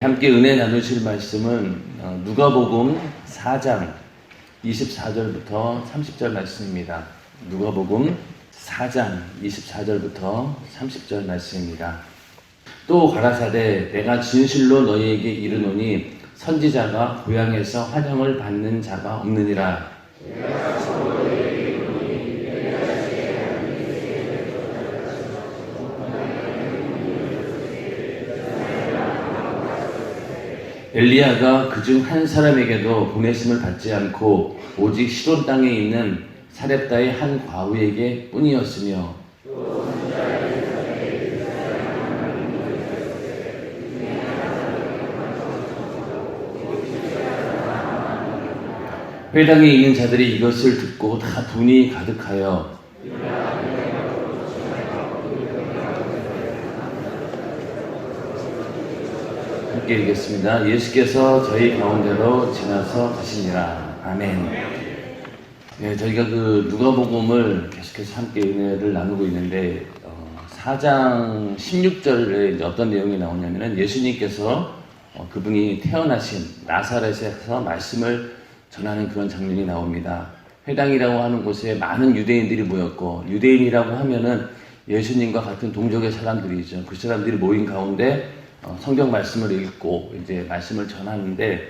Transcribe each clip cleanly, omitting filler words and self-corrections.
함께 은혜 나누실 말씀은 누가복음 4장 24절부터 30절 말씀입니다. 누가복음 4장 24절부터 30절 말씀입니다. 또 가라사대 내가 진실로 너희에게 이르노니 선지자가 고향에서 환영을 받는 자가 없느니라. 엘리야가 그중 한 사람에게도 보내심을 받지 않고 오직 시돈 땅에 있는 사렙다의 한 과부에게 뿐이었으며 회당에 있는 자들이 이것을 듣고 다 분이 가득하여 함께 읽겠습니다. 예수께서 저희 가운데로 지나서 가시니라. 아멘. 네, 저희가 누가복음을 계속해서 함께 은혜를 나누고 있는데 4장 16절에 어떤 내용이 나오냐면은 예수님께서 그분이 태어나신 나사렛에서 말씀을 전하는 그런 장면이 나옵니다. 회당이라고 하는 곳에 많은 유대인들이 모였고, 유대인이라고 하면은 예수님과 같은 동족의 사람들이죠. 그 사람들이 모인 가운데 성경 말씀을 읽고 이제 말씀을 전하는데,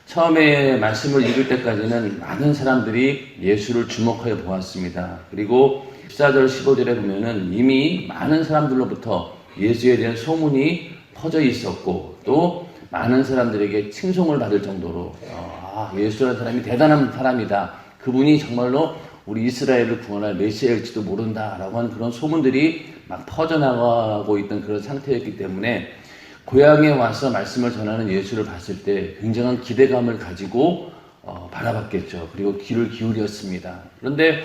처음에 말씀을 읽을 때까지는 많은 사람들이 예수를 주목하여 보았습니다. 그리고 14절 15절에 보면은 이미 많은 사람들로부터 예수에 대한 소문이 퍼져 있었고, 또 많은 사람들에게 칭송을 받을 정도로 예수라는 사람이 대단한 사람이다, 그분이 정말로 우리 이스라엘을 구원할 메시아일지도 모른다라고 하는 그런 소문들이 막 퍼져나가고 있던 그런 상태였기 때문에 고향에 와서 말씀을 전하는 예수를 봤을 때 굉장한 기대감을 가지고 바라봤겠죠. 그리고 귀를 기울였습니다. 그런데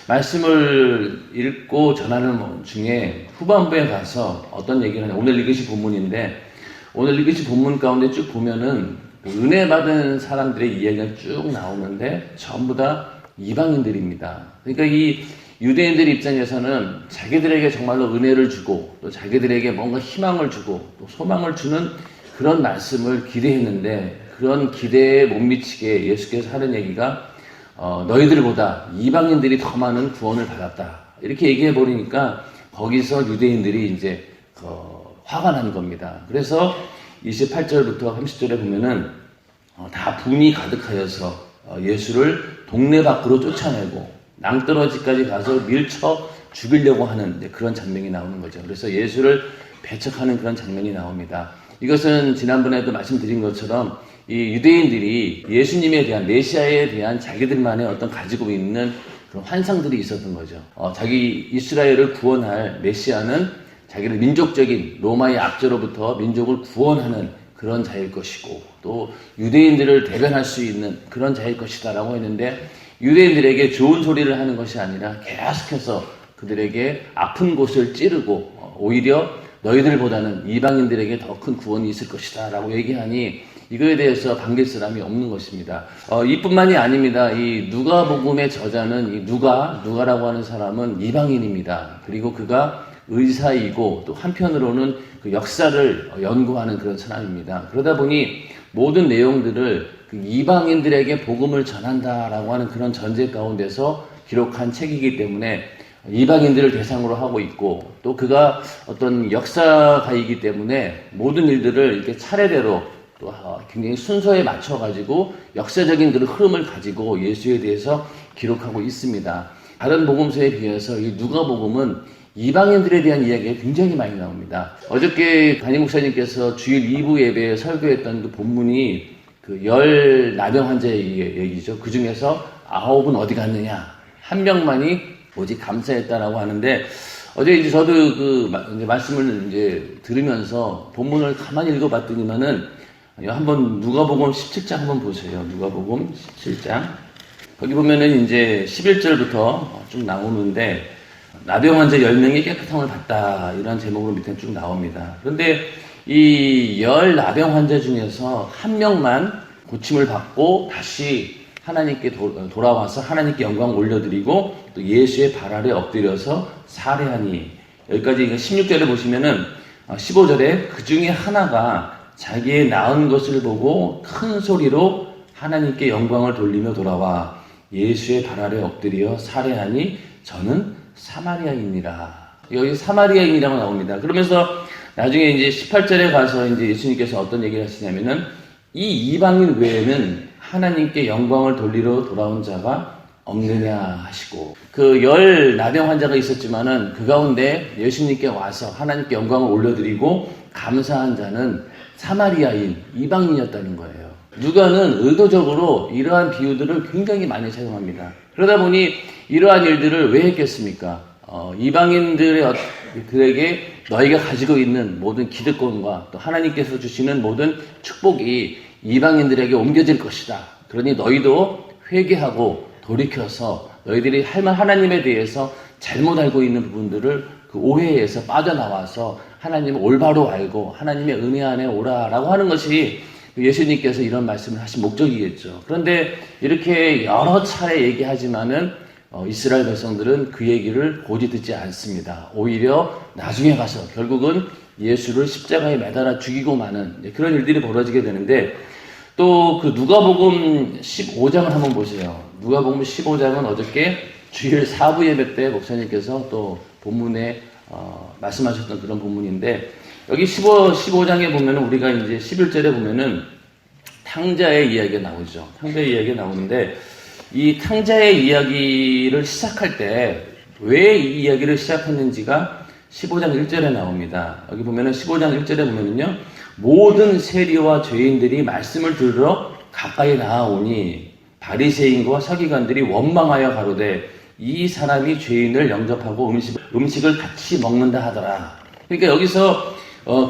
말씀을 읽고 전하는 중에 후반부에 가서 어떤 얘기를 하냐, 오늘 읽으신 본문인데, 오늘 읽으신 본문 가운데 쭉 보면은 은혜 받은 사람들의 이야기가 쭉 나오는데 전부 다 이방인들입니다. 그러니까 이 유대인들 입장에서는 자기들에게 정말로 은혜를 주고 또 자기들에게 뭔가 희망을 주고 또 소망을 주는 그런 말씀을 기대했는데, 그런 기대에 못 미치게 예수께서 하는 얘기가 너희들보다 이방인들이 더 많은 구원을 받았다, 이렇게 얘기해 버리니까 거기서 유대인들이 이제 화가 난 겁니다. 그래서 28절부터 30절에 보면은 다 분이 가득하여서 예수를 동네 밖으로 쫓아내고 낭떠러지까지 가서 밀쳐 죽이려고 하는 그런 장면이 나오는 거죠. 그래서 예수를 배척하는 그런 장면이 나옵니다. 이것은 지난번에도 말씀드린 것처럼 이 유대인들이 예수님에 대한, 메시아에 대한 자기들만의 어떤 가지고 있는 그런 환상들이 있었던 거죠. 자기 이스라엘을 구원할 메시아는 자기를 민족적인 로마의 압제로부터 민족을 구원하는 그런 자일 것이고, 또 유대인들을 대변할 수 있는 그런 자일 것이다 라고 했는데, 유대인들에게 좋은 소리를 하는 것이 아니라 계속해서 그들에게 아픈 곳을 찌르고 오히려 너희들보다는 이방인들에게 더 큰 구원이 있을 것이다 라고 얘기하니 이거에 대해서 반길 사람이 없는 것입니다. 이뿐만이 아닙니다. 이 누가복음의 저자는 이 누가라고 하는 사람은 이방인입니다. 그리고 그가 의사이고 또 한편으로는 그 역사를 연구하는 그런 사람입니다. 그러다 보니 모든 내용들을 그 이방인들에게 복음을 전한다라고 하는 그런 전제 가운데서 기록한 책이기 때문에 이방인들을 대상으로 하고 있고, 또 그가 어떤 역사가이기 때문에 모든 일들을 이렇게 차례대로 또 굉장히 순서에 맞춰가지고 역사적인 그런 흐름을 가지고 예수에 대해서 기록하고 있습니다. 다른 복음서에 비해서 이 누가복음은 이방인들에 대한 이야기가 굉장히 많이 나옵니다. 어저께 담임 목사님께서 주일 2부 예배에 설교했던 그 본문이 그 10 나병 환자의 얘기죠. 그 중에서 9은 어디 갔느냐, 1명만이 오직 감사했다라고 하는데, 어제 이제 저도 이제 말씀을 이제 들으면서 본문을 가만히 읽어봤더니만은 한번 누가복음 17장 한번 보세요. 누가복음 17장. 거기 보면은 이제 11절부터 쭉 나오는데, 나병 환자 10명이 깨끗함을 받다, 이런 제목으로 밑에 쭉 나옵니다. 그런데 이 10 나병 환자 중에서 1명만 고침을 받고 다시 하나님께 돌아와서 하나님께 영광 올려드리고 또 예수의 발 아래 엎드려서 살해하니, 여기까지 16절에 보시면은 15절에 그 중에 하나가 자기의 낳은 것을 보고 큰 소리로 하나님께 영광을 돌리며 돌아와 예수의 발 아래 엎드려 살해하니 저는 사마리아인이라. 여기 사마리아인이라고 나옵니다. 그러면서 나중에 이제 18절에 가서 이제 예수님께서 어떤 얘기를 하시냐면은 이 이방인 외에는 하나님께 영광을 돌리러 돌아온 자가 없느냐 하시고, 그 열 나병 환자가 있었지만은 그 가운데 예수님께 와서 하나님께 영광을 올려드리고 감사한 자는 사마리아인 이방인이었다는 거예요. 누가는 의도적으로 이러한 비유들을 굉장히 많이 사용합니다. 그러다 보니 이러한 일들을 왜 했겠습니까? 이방인들에게 너희가 가지고 있는 모든 기득권과 또 하나님께서 주시는 모든 축복이 이방인들에게 옮겨질 것이다. 그러니 너희도 회개하고 돌이켜서 너희들이 하나님에 대해서 잘못 알고 있는 부분들을 그 오해에서 빠져나와서 하나님을 올바로 알고 하나님의 은혜 안에 오라라고 하는 것이 예수님께서 이런 말씀을 하신 목적이겠죠. 그런데 이렇게 여러 차례 얘기하지만은 이스라엘 백성들은 그 얘기를 고지 듣지 않습니다. 오히려 나중에 가서 결국은 예수를 십자가에 매달아 죽이고 마는 그런 일들이 벌어지게 되는데, 또 그 누가복음 15장을 한번 보세요. 누가복음 15장은 어저께 주일 4부 예배 때 목사님께서 또 본문에 말씀하셨던 그런 본문인데, 여기 15장에 보면은 우리가 이제 11절에 보면은 탕자의 이야기가 나오죠. 탕자의 이야기가 나오는데, 이 탕자의 이야기를 시작할 때 왜 이 이야기를 시작했는지가 15장 1절에 나옵니다. 여기 보면은 15장 1절에 보면은요, 모든 세리와 죄인들이 말씀을 들으러 가까이 나아오니 바리새인과 서기관들이 원망하여 가로되 이 사람이 죄인을 영접하고 음식을 같이 먹는다 하더라. 그러니까 여기서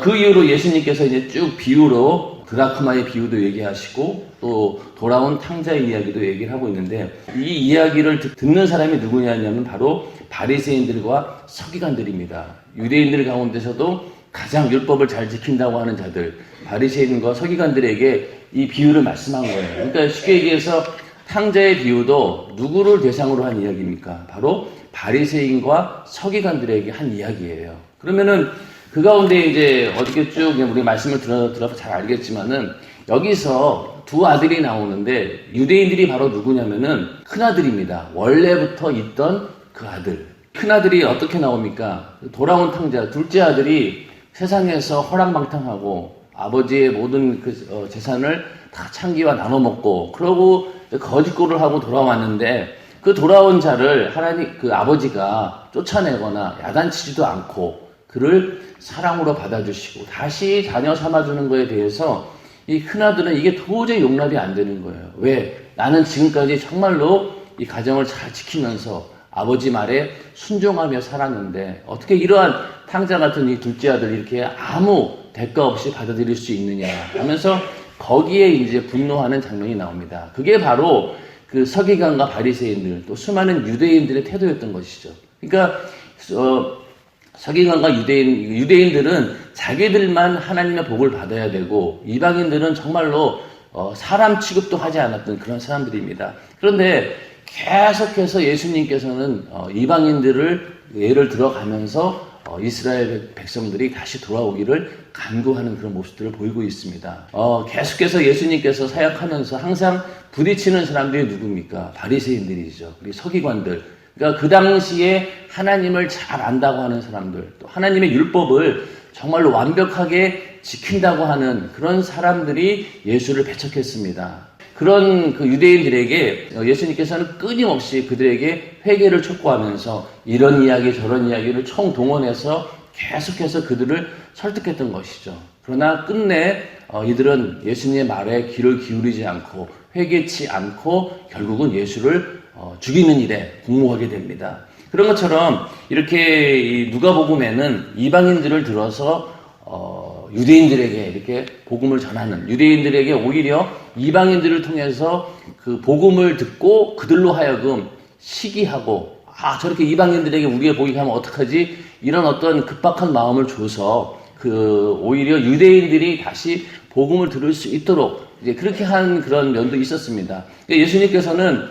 그 이후로 예수님께서 이제 쭉 비유로 드라크마의 비유도 얘기하시고 또 돌아온 탕자의 이야기도 얘기를 하고 있는데, 이 이야기를 듣는 사람이 누구냐면 바로 바리새인들과 서기관들입니다. 유대인들 가운데서도 가장 율법을 잘 지킨다고 하는 자들, 바리새인과 서기관들에게 이 비유를 말씀한 거예요. 그러니까 쉽게 얘기해서 탕자의 비유도 누구를 대상으로 한 이야기입니까? 바로 바리새인과 서기관들에게 한 이야기예요. 그러면은 그 가운데 이제 어떻게 쭉 우리 말씀을 들어서 잘 알겠지만은 여기서 두 아들이 나오는데, 유대인들이 바로 누구냐면은 큰아들입니다. 원래부터 있던 그 아들. 큰아들이 어떻게 나옵니까? 돌아온 탕자, 둘째 아들이 세상에서 허랑방탕하고 아버지의 모든 그 재산을 다 창기와 나눠 먹고 그러고 거짓골을 하고 돌아왔는데, 그 돌아온 자를 하나님 그 아버지가 쫓아내거나 야단치지도 않고 그를 사랑으로 받아주시고 다시 자녀 삼아주는 거에 대해서 이 큰아들은 이게 도저히 용납이 안 되는 거예요. 왜? 나는 지금까지 정말로 이 가정을 잘 지키면서 아버지 말에 순종하며 살았는데 어떻게 이러한 탕자 같은 이 둘째 아들을 이렇게 아무 대가 없이 받아들일 수 있느냐 하면서 거기에 이제 분노하는 장면이 나옵니다. 그게 바로 그 서기관과 바리새인들 또 수많은 유대인들의 태도였던 것이죠. 그러니까 서기관과 유대인들은 자기들만 하나님의 복을 받아야 되고 이방인들은 정말로 사람 취급도 하지 않았던 그런 사람들입니다. 그런데 계속해서 예수님께서는 이방인들을 예를 들어가면서 이스라엘 백성들이 다시 돌아오기를 간구하는 그런 모습들을 보이고 있습니다. 계속해서 예수님께서 사역하면서 항상 부딪히는 사람들이 누굽니까? 바리새인들이죠. 우리 서기관들. 그러니까 그 당시에 하나님을 잘 안다고 하는 사람들, 또 하나님의 율법을 정말로 완벽하게 지킨다고 하는 그런 사람들이 예수를 배척했습니다. 그런 그 유대인들에게 예수님께서는 끊임없이 그들에게 회개를 촉구하면서 이런 이야기 저런 이야기를 총동원해서 계속해서 그들을 설득했던 것이죠. 그러나 끝내 이들은 예수님의 말에 귀를 기울이지 않고 회개치 않고 결국은 예수를 죽이는 일에 공모하게 됩니다. 그런 것처럼 이렇게 누가복음에는 이방인들을 들어서 유대인들에게 이렇게 복음을 전하는, 유대인들에게 오히려 이방인들을 통해서 그 복음을 듣고 그들로 하여금 시기하고 저렇게 이방인들에게 우리의 복이 가면 어떡하지? 이런 어떤 급박한 마음을 줘서 오히려 유대인들이 다시 복음을 들을 수 있도록 이제 그렇게 한 그런 면도 있었습니다. 예수님께서는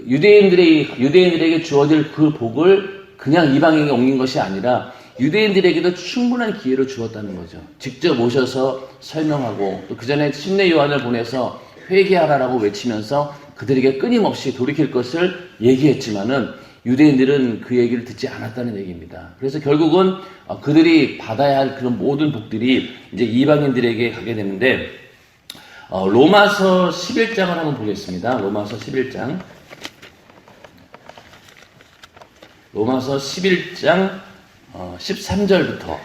유대인들에게 주어질 그 복을 그냥 이방인에게 옮긴 것이 아니라 유대인들에게도 충분한 기회를 주었다는 거죠. 직접 오셔서 설명하고 또 그 전에 침례 요한을 보내서 회개하라라고 외치면서 그들에게 끊임없이 돌이킬 것을 얘기했지만은 유대인들은 그 얘기를 듣지 않았다는 얘기입니다. 그래서 결국은 그들이 받아야 할 그런 모든 복들이 이제 이방인들에게 가게 되는데 로마서 11장을 한번 보겠습니다. 로마서 11장. 로마서 11장 13절부터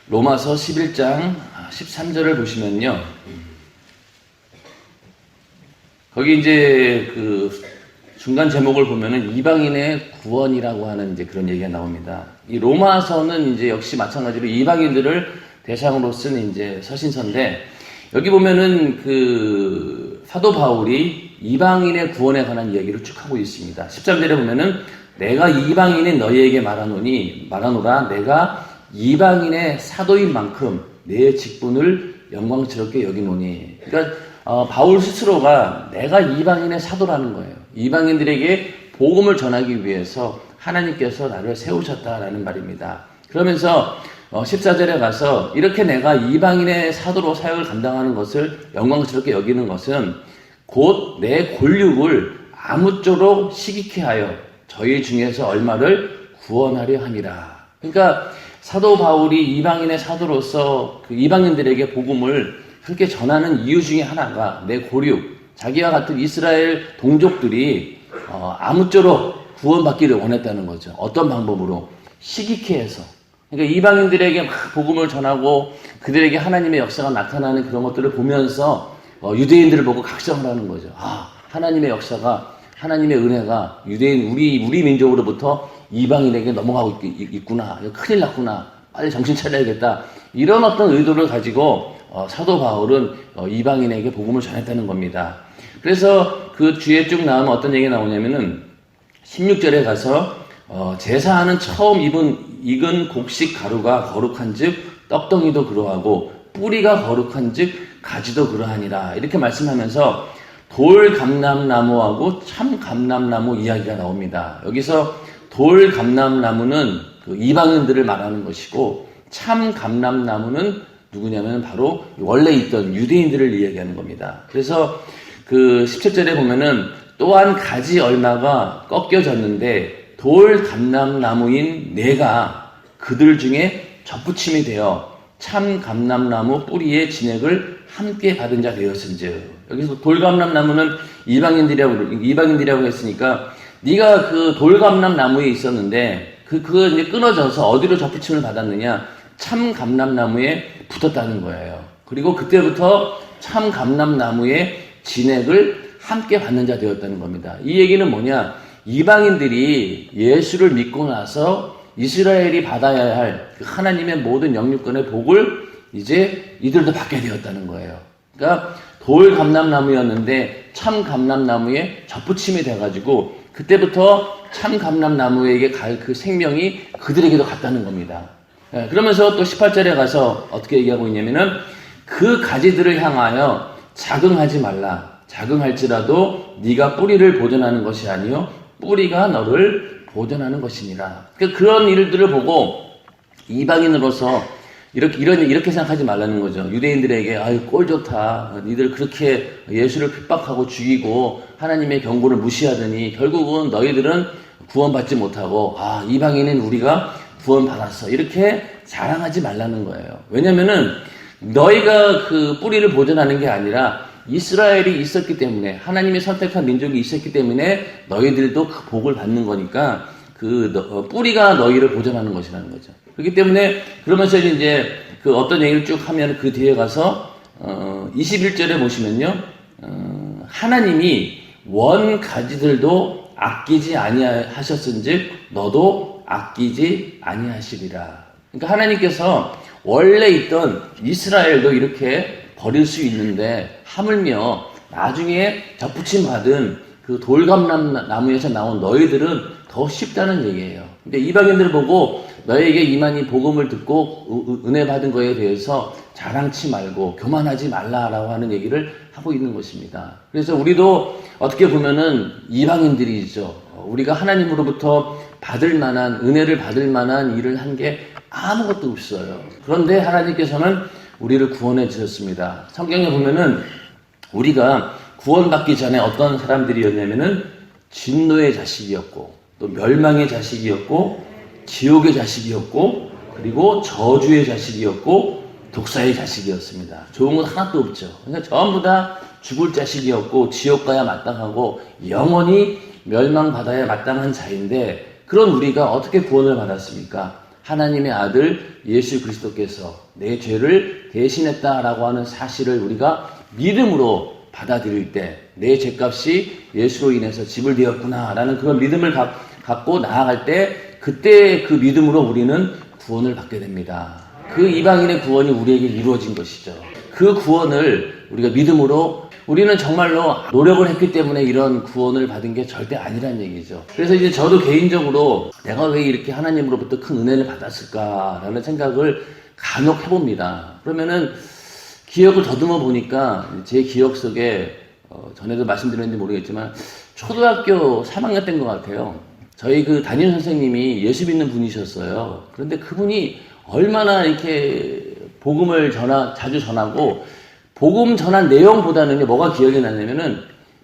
로마서 11장 13절을 보시면요. 거기 이제 그 중간 제목을 보면은 이방인의 구원이라고 하는 이제 그런 얘기가 나옵니다. 이 로마서는 이제 역시 마찬가지로 이방인들을 대상으로 쓴 이제 서신서인데 여기 보면은 그 사도 바울이 이방인의 구원에 관한 이야기를 쭉 하고 있습니다. 13절에 보면은 내가 이방인인 너희에게 말하노라 내가 이방인의 사도인 만큼 내 직분을 영광스럽게 여기노니. 그러니까 바울 스스로가 내가 이방인의 사도라는 거예요. 이방인들에게 복음을 전하기 위해서 하나님께서 나를 세우셨다라는 말입니다. 그러면서 14절에 가서 이렇게 내가 이방인의 사도로 사역을 감당하는 것을 영광스럽게 여기는 것은 곧 내 골육을 아무쪼록 시기케 하여 저희 중에서 얼마를 구원하려 함이라. 그러니까 사도 바울이 이방인의 사도로서 그 이방인들에게 복음을 그렇게 전하는 이유 중에 하나가 내 고륙, 자기와 같은 이스라엘 동족들이 아무쪼록 구원받기를 원했다는 거죠. 어떤 방법으로? 시기케 해서. 그러니까 이방인들에게 막 복음을 전하고 그들에게 하나님의 역사가 나타나는 그런 것들을 보면서 유대인들을 보고 각성을 하는 거죠. 하나님의 역사가, 하나님의 은혜가 유대인, 우리 민족으로부터 이방인에게 넘어가고 있구나. 큰일 났구나. 빨리 정신 차려야겠다. 이런 어떤 의도를 가지고 사도 바울은 이방인에게 복음을 전했다는 겁니다. 그래서 그 뒤에 쭉 나오면 어떤 얘기가 나오냐면은 16절에 가서 제사하는 처음 익은 곡식 가루가 거룩한 즉 떡덩이도 그러하고 뿌리가 거룩한 즉 가지도 그러하니라. 이렇게 말씀하면서 돌감람나무하고 참감람나무 이야기가 나옵니다. 여기서 돌감람나무는 그 이방인들을 말하는 것이고 참감람나무는 누구냐면 바로 원래 있던 유대인들을 이야기하는 겁니다. 그래서 그 17절에 보면은 또한 가지 얼마가 꺾여졌는데 돌감람나무인 내가 그들 중에 접붙임이 되어 참감람나무 뿌리의 진액을 함께 받은 자 되었은즉. 여기서 돌감람나무는 이방인들이라고 했으니까 네가 그 돌감람나무에 있었는데 그거 이제 끊어져서 어디로 접붙임을 받았느냐? 참감람나무에 붙었다는 거예요. 그리고 그때부터 참감람나무의 진액을 함께 받는 자 되었다는 겁니다. 이 얘기는 뭐냐? 이방인들이 예수를 믿고 나서 이스라엘이 받아야 할 하나님의 모든 영육권의 복을 이제 이들도 받게 되었다는 거예요. 그러니까 돌감람나무였는데 참감람나무에 접붙임이 돼가지고 그때부터 참감람나무에게 갈 그 생명이 그들에게도 갔다는 겁니다. 그러면서 또 18절에 가서 어떻게 얘기하고 있냐면은 그 가지들을 향하여 자긍하지 말라. 자긍할지라도 네가 뿌리를 보존하는 것이 아니요 뿌리가 너를 보존하는 것이니라. 그런 일들을 보고 이방인으로서 이렇게 생각하지 말라는 거죠. 유대인들에게 아유 꼴 좋다. 니들 그렇게 예수를 핍박하고 죽이고 하나님의 경고를 무시하더니 결국은 너희들은 구원받지 못하고 이방인은 우리가 구원받았어. 이렇게 자랑하지 말라는 거예요. 왜냐면은 너희가 그 뿌리를 보존하는 게 아니라 이스라엘이 있었기 때문에 하나님이 선택한 민족이 있었기 때문에 너희들도 그 복을 받는 거니까 뿌리가 너희를 보존하는 것이라는 거죠. 그렇기 때문에 그러면서 이제 그 어떤 얘기를 쭉 하면 그 뒤에 가서 21절에 보시면요. 하나님이 원 가지들도 아끼지 아니하셨은즉 너도 아끼지 아니하시리라. 그러니까 하나님께서 원래 있던 이스라엘도 이렇게 버릴 수 있는데 하물며 나중에 접붙임 받은 그 돌감람나무에서 나온 너희들은 더 쉽다는 얘기예요. 근데 이방인들을 보고 너에게 임한 복음을 듣고 은혜 받은 거에 대해서 자랑치 말고 교만하지 말라라고 하는 얘기를 하고 있는 것입니다. 그래서 우리도 어떻게 보면은 이방인들이죠. 우리가 하나님으로부터 받을 만한, 은혜를 받을 만한 일을 한 게 아무것도 없어요. 그런데 하나님께서는 우리를 구원해 주셨습니다. 성경에 보면은 우리가 구원받기 전에 어떤 사람들이었냐면은 진노의 자식이었고, 또 멸망의 자식이었고, 지옥의 자식이었고, 그리고 저주의 자식이었고, 독사의 자식이었습니다. 좋은 건 하나도 없죠. 그러니까 전부 다 죽을 자식이었고, 지옥 가야 마땅하고, 영원히 멸망받아야 마땅한 자인데, 그런 우리가 어떻게 구원을 받았습니까? 하나님의 아들 예수 그리스도께서 내 죄를 대신했다라고 하는 사실을 우리가 믿음으로 받아들일 때, 내 죄값이 예수로 인해서 지불되었구나라는 그런 믿음을 갖고 나아갈 때, 그때 그 믿음으로 우리는 구원을 받게 됩니다. 그 이방인의 구원이 우리에게 이루어진 것이죠. 그 구원을 우리가 믿음으로, 우리는 정말로 노력을 했기 때문에 이런 구원을 받은 게 절대 아니란 얘기죠. 그래서 이제 저도 개인적으로 내가 왜 이렇게 하나님으로부터 큰 은혜를 받았을까라는 생각을 간혹 해봅니다. 그러면은 기억을 더듬어 보니까 제 기억 속에 전에도 말씀드렸는지 모르겠지만 초등학교 3학년 때인 것 같아요. 저희 그 담임 선생님이 예수 믿는 분이셨어요. 그런데 그분이 얼마나 이렇게 복음을 자주 전하고, 복음 전한 내용보다는 뭐가 기억이 나냐면은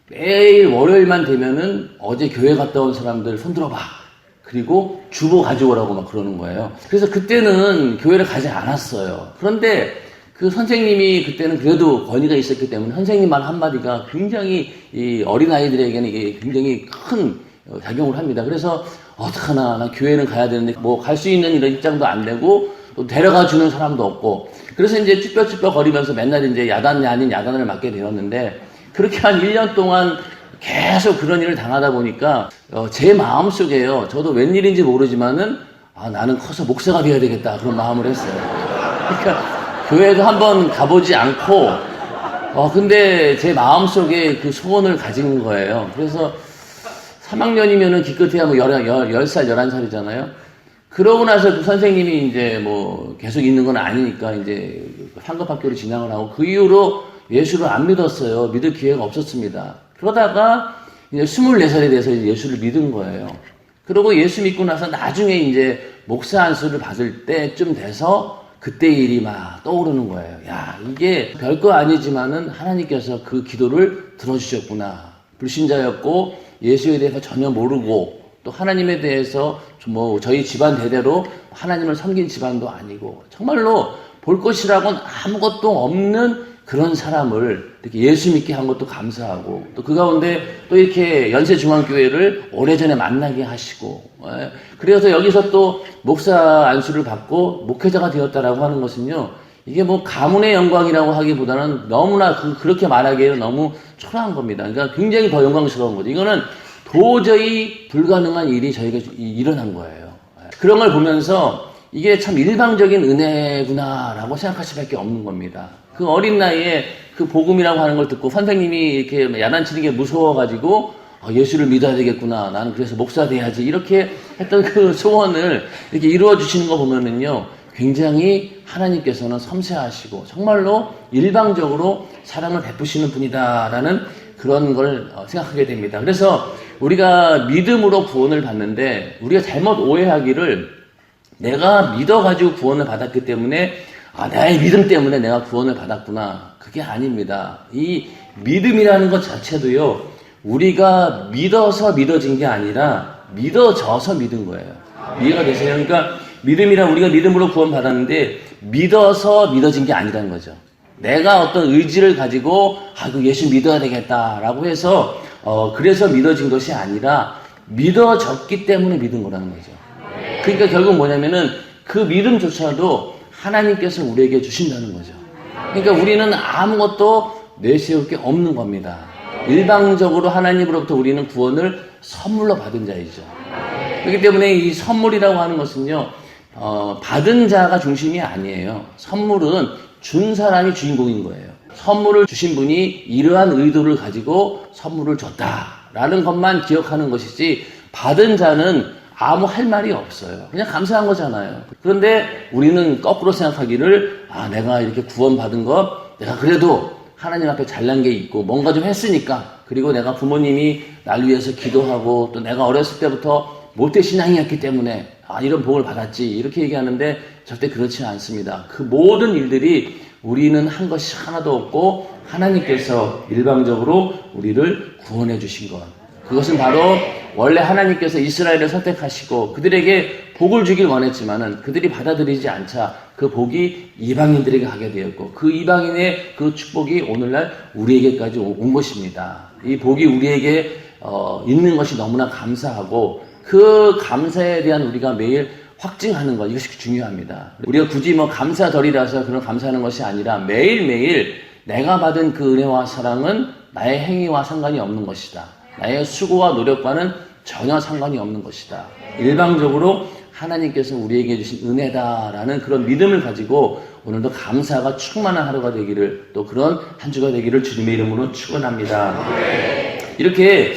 매일 월요일만 되면은 어제 교회 갔다 온 사람들 손 들어봐. 그리고 주보 가져오라고 막 그러는 거예요. 그래서 그때는 교회를 가지 않았어요. 그런데 그 선생님이 그때는 그래도 권위가 있었기 때문에 선생님 말 한마디가 굉장히 이 어린아이들에게는 이게 굉장히 큰 작용을 합니다. 그래서 어떡하나, 나 교회는 가야 되는데 뭐 갈 수 있는 이런 입장도 안 되고 또 데려가 주는 사람도 없고, 그래서 이제 쭈뼛쭈뼛 거리면서 맨날 이제 야단이 아닌 야단을 맞게 되었는데, 그렇게 한 1년 동안 계속 그런 일을 당하다 보니까 제 마음속에요, 저도 웬일인지 모르지만은 나는 커서 목사가 되어야 되겠다 그런 마음을 했어요. 그러니까 교회도 한번 가보지 않고 근데 제 마음속에 그 소원을 가진 거예요. 그래서 3학년이면은 기껏해야 뭐 10살, 11살이잖아요. 그러고 나서 그 선생님이 이제 뭐 계속 있는 건 아니니까 이제 상급학교로 진학을 하고, 그 이후로 예수를 안 믿었어요. 믿을 기회가 없었습니다. 그러다가 이제 24살이 돼서 예수를 믿은 거예요. 그리고 예수 믿고 나서 나중에 이제 목사 안수를 받을 때쯤 돼서 그때 일이 막 떠오르는 거예요. 야, 이게 별거 아니지만은 하나님께서 그 기도를 들어주셨구나. 불신자였고 예수에 대해서 전혀 모르고, 또 하나님에 대해서 뭐 저희 집안 대대로 하나님을 섬긴 집안도 아니고, 정말로 볼 것이라고는 아무것도 없는 그런 사람을 이렇게 예수 믿게 한 것도 감사하고, 또 그 가운데 또 이렇게 연세중앙교회를 오래전에 만나게 하시고, 그래서 여기서 또 목사 안수를 받고 목회자가 되었다라고 하는 것은요, 이게 뭐 가문의 영광이라고 하기보다는 너무나 그렇게 말하기에는 너무 초라한 겁니다. 그러니까 굉장히 더 영광스러운 거죠. 이거는 도저히 불가능한 일이 저희가 일어난 거예요. 그런 걸 보면서 이게 참 일방적인 은혜구나라고 생각할 수밖에 없는 겁니다. 그 어린 나이에 그 복음이라고 하는 걸 듣고 선생님이 이렇게 야단치는 게 무서워가지고 예수를 믿어야 되겠구나, 나는 그래서 목사 돼야지, 이렇게 했던 그 소원을 이렇게 이루어 주시는 거 보면은요, 굉장히 하나님께서는 섬세하시고 정말로 일방적으로 사랑을 베푸시는 분이다라는 그런 걸 생각하게 됩니다. 그래서 우리가 믿음으로 구원을 받는데, 우리가 잘못 오해하기를 내가 믿어가지고 구원을 받았기 때문에 나의 믿음 때문에 내가 구원을 받았구나, 그게 아닙니다. 이 믿음이라는 것 자체도요, 우리가 믿어서 믿어진 게 아니라 믿어져서 믿은 거예요. 이해가 되세요? 그러니까 믿음이란, 우리가 믿음으로 구원 받았는데 믿어서 믿어진 게 아니라는 거죠. 내가 어떤 의지를 가지고 그 예수 믿어야 되겠다라고 해서 그래서 믿어진 것이 아니라 믿어졌기 때문에 믿은 거라는 거죠. 그러니까 결국 뭐냐면은 그 믿음조차도 하나님께서 우리에게 주신다는 거죠. 그러니까 우리는 아무것도 내세울 게 없는 겁니다. 일방적으로 하나님으로부터 우리는 구원을 선물로 받은 자이죠. 그렇기 때문에 이 선물이라고 하는 것은요, 받은 자가 중심이 아니에요. 선물은 준 사람이 주인공인 거예요. 선물을 주신 분이 이러한 의도를 가지고 선물을 줬다라는 것만 기억하는 것이지, 받은 자는 아무 할 말이 없어요. 그냥 감사한 거잖아요. 그런데 우리는 거꾸로 생각하기를, 내가 이렇게 구원받은 것, 내가 그래도 하나님 앞에 잘난 게 있고 뭔가 좀 했으니까, 그리고 내가 부모님이 날 위해서 기도하고 또 내가 어렸을 때부터 모태신앙이었기 때문에 이런 복을 받았지 이렇게 얘기하는데 절대 그렇지 않습니다. 그 모든 일들이 우리는 한 것이 하나도 없고 하나님께서 일방적으로 우리를 구원해 주신 것. 그것은 바로 원래 하나님께서 이스라엘을 선택하시고 그들에게 복을 주길 원했지만은 그들이 받아들이지 않자 그 복이 이방인들에게 가게 되었고 그 이방인의 그 축복이 오늘날 우리에게까지 온 것입니다. 이 복이 우리에게 있는 것이 너무나 감사하고 그 감사에 대한 우리가 매일 확증하는 것, 이것이 중요합니다. 우리가 굳이 감사절이라서 그런 감사하는 것이 아니라 매일매일 내가 받은 그 은혜와 사랑은 나의 행위와 상관이 없는 것이다. 나의 수고와 노력과는 전혀 상관이 없는 것이다. 일방적으로 하나님께서 우리에게 주신 은혜다라는 그런 믿음을 가지고 오늘도 감사가 충만한 하루가 되기를, 또 그런 한 주가 되기를 주님의 이름으로 축원합니다. 이렇게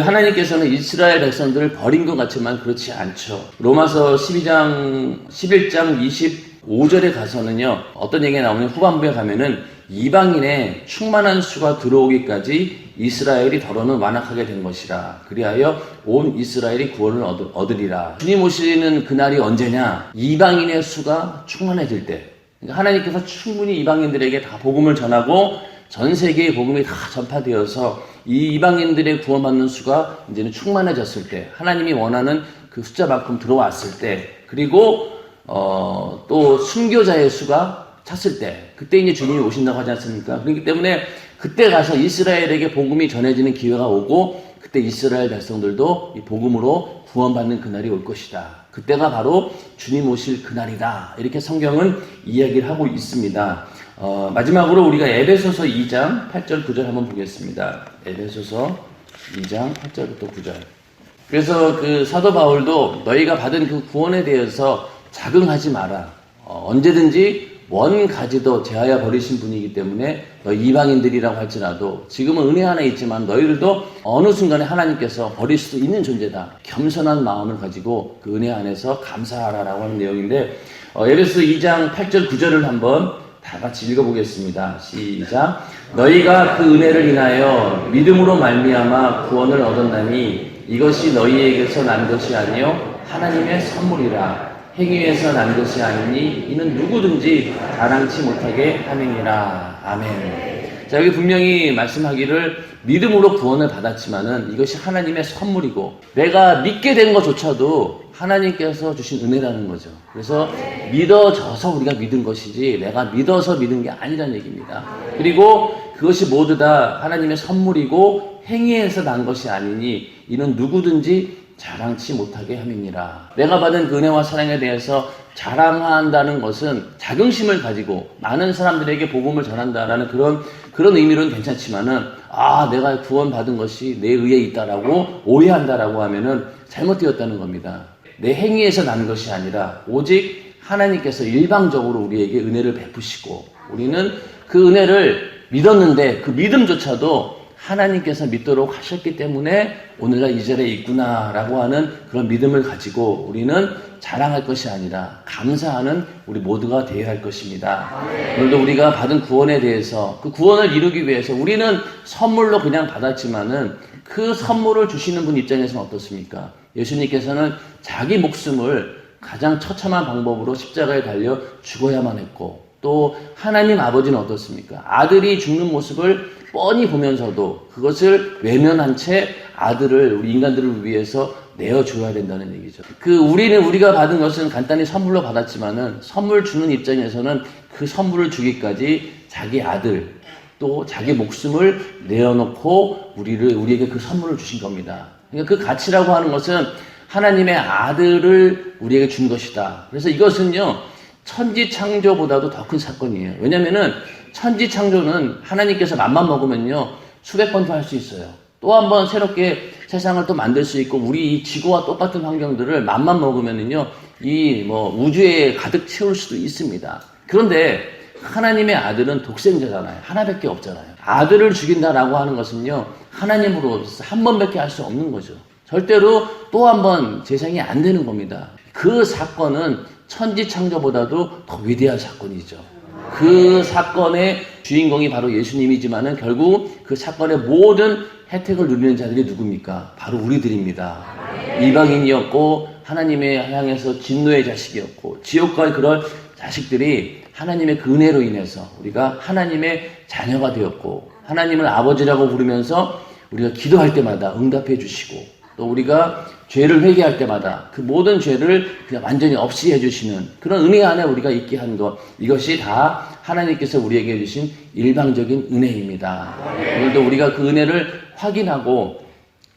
하나님께서는 이스라엘 백성들을 버린 것 같지만 그렇지 않죠. 로마서 11장 25절에 가서는요, 어떤 얘기가 나오면 후반부에 가면은 이방인의 충만한 수가 들어오기까지 이스라엘이 더러는 완악하게 된 것이라. 그리하여 온 이스라엘이 구원을 얻으리라. 주님 오시는 그날이 언제냐? 이방인의 수가 충만해질 때. 그러니까 하나님께서 충분히 이방인들에게 다 복음을 전하고 전 세계의 복음이 다 전파되어서 이 이방인들의 구원받는 수가 이제는 충만해졌을 때, 하나님이 원하는 그 숫자만큼 들어왔을 때, 그리고 또 순교자의 수가 찼을 때, 그때 이제 주님이 오신다고 하지 않습니까? 그렇기 때문에 그때 가서 이스라엘에게 복음이 전해지는 기회가 오고, 그때 이스라엘 백성들도 이 복음으로 구원받는 그날이 올 것이다. 그때가 바로 주님 오실 그날이다. 이렇게 성경은 이야기를 하고 있습니다. 마지막으로 우리가 에베소서 2장 8절 9절 한번 보겠습니다. 에베소서 2장 8절부터 9절. 그래서 그 사도 바울도 너희가 받은 그 구원에 대해서 자긍하지 마라. 언제든지 원 가지도 제하여 버리신 분이기 때문에 너희 이방인들이라고 할지라도 지금은 은혜 하나 있지만 너희들도 어느 순간에 하나님께서 버릴 수도 있는 존재다. 겸손한 마음을 가지고 그 은혜 안에서 감사하라라고 하는 내용인데, 에베소 2장 8절 9절을 한번 다 같이 읽어보겠습니다. 시작. 너희가 그 은혜를 인하여 믿음으로 말미암아 구원을 얻었나니 이것이 너희에게서 난 것이 아니요 하나님의 선물이라. 행위에서 난 것이 아니니 이는 누구든지 자랑치 못하게 함이니라. 아멘. 자, 여기 분명히 말씀하기를 믿음으로 구원을 받았지만은 이것이 하나님의 선물이고 내가 믿게 된 것조차도 하나님께서 주신 은혜라는 거죠. 그래서 믿어져서 우리가 믿은 것이지 내가 믿어서 믿은 게 아니라는 얘기입니다. 그리고 그것이 모두 다 하나님의 선물이고 행위에서 난 것이 아니니 이는 누구든지 자랑치 못하게 함이니라. 내가 받은 그 은혜와 사랑에 대해서 자랑한다는 것은 자긍심을 가지고 많은 사람들에게 복음을 전한다라는 그런 의미로는 괜찮지만은 내가 구원받은 것이 내 의에 있다라고 오해한다라고 하면은 잘못되었다는 겁니다. 내 행위에서 난 것이 아니라 오직 하나님께서 일방적으로 우리에게 은혜를 베푸시고 우리는 그 은혜를 믿었는데 그 믿음조차도 하나님께서 믿도록 하셨기 때문에 오늘날 이 자리에 있구나라고 하는 그런 믿음을 가지고 우리는 자랑할 것이 아니라 감사하는 우리 모두가 되어야 할 것입니다. 오늘도 우리가 받은 구원에 대해서 그 구원을 이루기 위해서 우리는 선물로 그냥 받았지만은 그 선물을 주시는 분 입장에서는 어떻습니까? 예수님께서는 자기 목숨을 가장 처참한 방법으로 십자가에 달려 죽어야만 했고, 또 하나님 아버지는 어떻습니까? 아들이 죽는 모습을 뻔히 보면서도 그것을 외면한 채 아들을 우리 인간들을 위해서 내어줘야 된다는 얘기죠. 우리가 받은 것은 간단히 선물로 받았지만은 선물 주는 입장에서는 그 선물을 주기까지 자기 아들 또 자기 목숨을 내어놓고 우리에게 그 선물을 주신 겁니다. 그러니까 그 가치라고 하는 것은 하나님의 아들을 우리에게 준 것이다. 그래서 이것은요 천지창조보다도 더 큰 사건이에요. 왜냐면은 천지창조는 하나님께서 맘만 먹으면요 수백 번도 할 수 있어요. 또 한 번 새롭게 세상을 또 만들 수 있고 우리 이 지구와 똑같은 환경들을 맘만 먹으면은요 우주에 가득 채울 수도 있습니다. 그런데 하나님의 아들은 독생자잖아요. 하나밖에 없잖아요. 아들을 죽인다라고 하는 것은요 하나님으로서 한 번밖에 할 수 없는 거죠. 절대로 또 한 번 재생이 안 되는 겁니다. 그 사건은 천지창조보다도 더 위대한 사건이죠. 그 사건의 주인공이 바로 예수님이지만은 결국 그 사건의 모든 혜택을 누리는 자들이 누굽니까? 바로 우리들입니다. 이방인이었고 하나님의 향해서 진노의 자식이었고 지옥과의 그런 자식들이 하나님의 그 은혜로 인해서 우리가 하나님의 자녀가 되었고 하나님을 아버지라고 부르면서 우리가 기도할 때마다 응답해 주시고 또 우리가 죄를 회개할 때마다 그 모든 죄를 그냥 완전히 없이 해주시는 그런 은혜 안에 우리가 있게 한 것, 이것이 다 하나님께서 우리에게 주신 일방적인 은혜입니다. 오늘도 우리가 그 은혜를 확인하고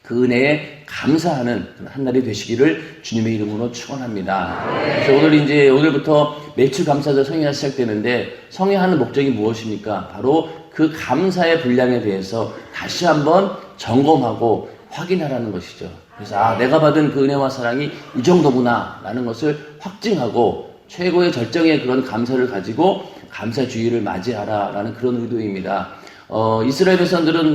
그 은혜에 감사하는 한 날이 되시기를 주님의 이름으로 축원합니다. 그래서 오늘부터 매출 감사절 성회가 시작되는데 성회하는 목적이 무엇입니까? 바로 그 감사의 분량에 대해서 다시 한번 점검하고 확인하라는 것이죠. 그래서 내가 받은 그 은혜와 사랑이 이 정도구나 라는 것을 확증하고 최고의 절정의 그런 감사를 가지고 감사주의를 맞이하라 라는 그런 의도입니다. 이스라엘 백성들은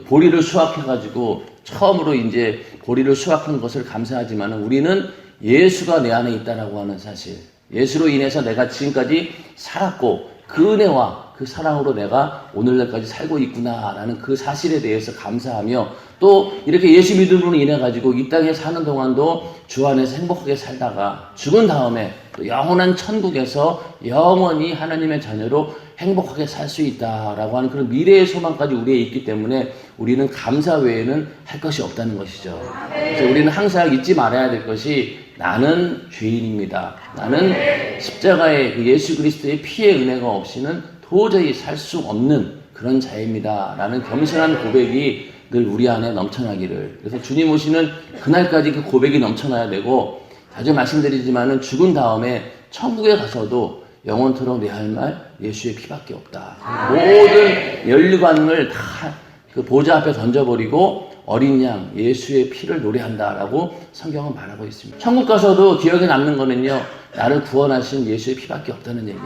보리를 수확해가지고 처음으로 이제 보리를 수확한 것을 감사하지만 우리는 예수가 내 안에 있다라고 하는 사실, 예수로 인해서 내가 지금까지 살았고 그 은혜와 그 사랑으로 내가 오늘날까지 살고 있구나라는 그 사실에 대해서 감사하며 또 이렇게 예수 믿음으로 인해 가지고 이 땅에 사는 동안도 주 안에서 행복하게 살다가 죽은 다음에 또 영원한 천국에서 영원히 하나님의 자녀로 행복하게 살 수 있다라고 하는 그런 미래의 소망까지 우리에 있기 때문에 우리는 감사 외에는 할 것이 없다는 것이죠. 그래서 우리는 항상 잊지 말아야 될 것이 나는 죄인입니다. 나는 십자가의 그 예수 그리스도의 피의 은혜가 없이는 도저히 살 수 없는 그런 자입니다. 라는 겸손한 고백이 늘 우리 안에 넘쳐나기를. 그래서 주님 오시는 그날까지 그 고백이 넘쳐나야 되고 자주 말씀드리지만은 죽은 다음에 천국에 가서도 영원토록 내 할 말 예수의 피밖에 없다. 모든 연류관을 다 그 보좌 앞에 던져버리고 어린 양 예수의 피를 노래한다라고 성경은 말하고 있습니다. 천국 가서도 기억에 남는 거는요, 나를 구원하신 예수의 피밖에 없다는 얘기죠.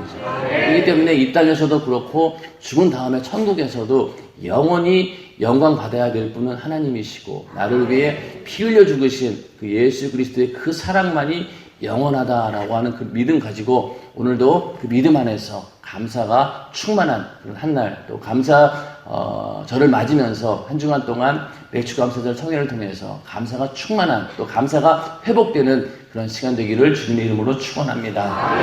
그렇기 때문에 이 땅에서도 그렇고 죽은 다음에 천국에서도 영원히 영광 받아야 될 분은 하나님이시고 나를 위해 피 흘려 죽으신 그 예수 그리스도의 그 사랑만이 영원하다라고 하는 그 믿음 가지고 오늘도 그 믿음 안에서 감사가 충만한 한 날, 또 절을 맞으면서 한 주간 동안 매축감사절 성회를 통해서 감사가 충만한 또 감사가 회복되는 그런 시간 되기를 주님의 이름으로 축원합니다.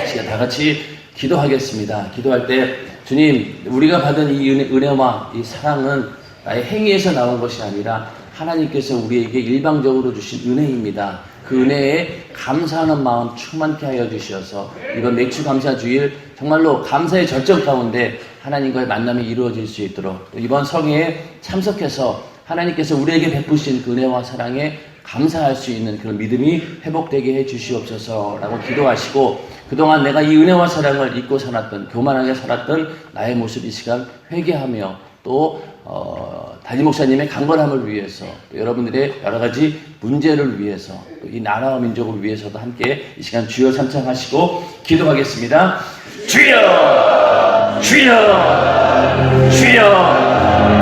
시간 다 같이 기도하겠습니다. 기도할 때 주님, 우리가 받은 이 은혜와 이 사랑은 나의 행위에서 나온 것이 아니라 하나님께서 우리에게 일방적으로 주신 은혜입니다. 그 은혜에 감사하는 마음 충만케 하여 주시어서 이번 매축감사 주일 정말로 감사의 절정 가운데 하나님과의 만남이 이루어질 수 있도록 또 이번 성회에 참석해서 하나님께서 우리에게 베푸신 그 은혜와 사랑에 감사할 수 있는 그런 믿음이 회복되게 해 주시옵소서라고 기도하시고 그동안 내가 이 은혜와 사랑을 잊고 살았던 교만하게 살았던 나의 모습 이 시간 회개하며 또 담임 목사님의 강건함을 위해서 또 여러분들의 여러 가지 문제를 위해서 또 이 나라와 민족을 위해서도 함께 이 시간 주여 삼창하시고 기도하겠습니다. 주여! 주여! 주여!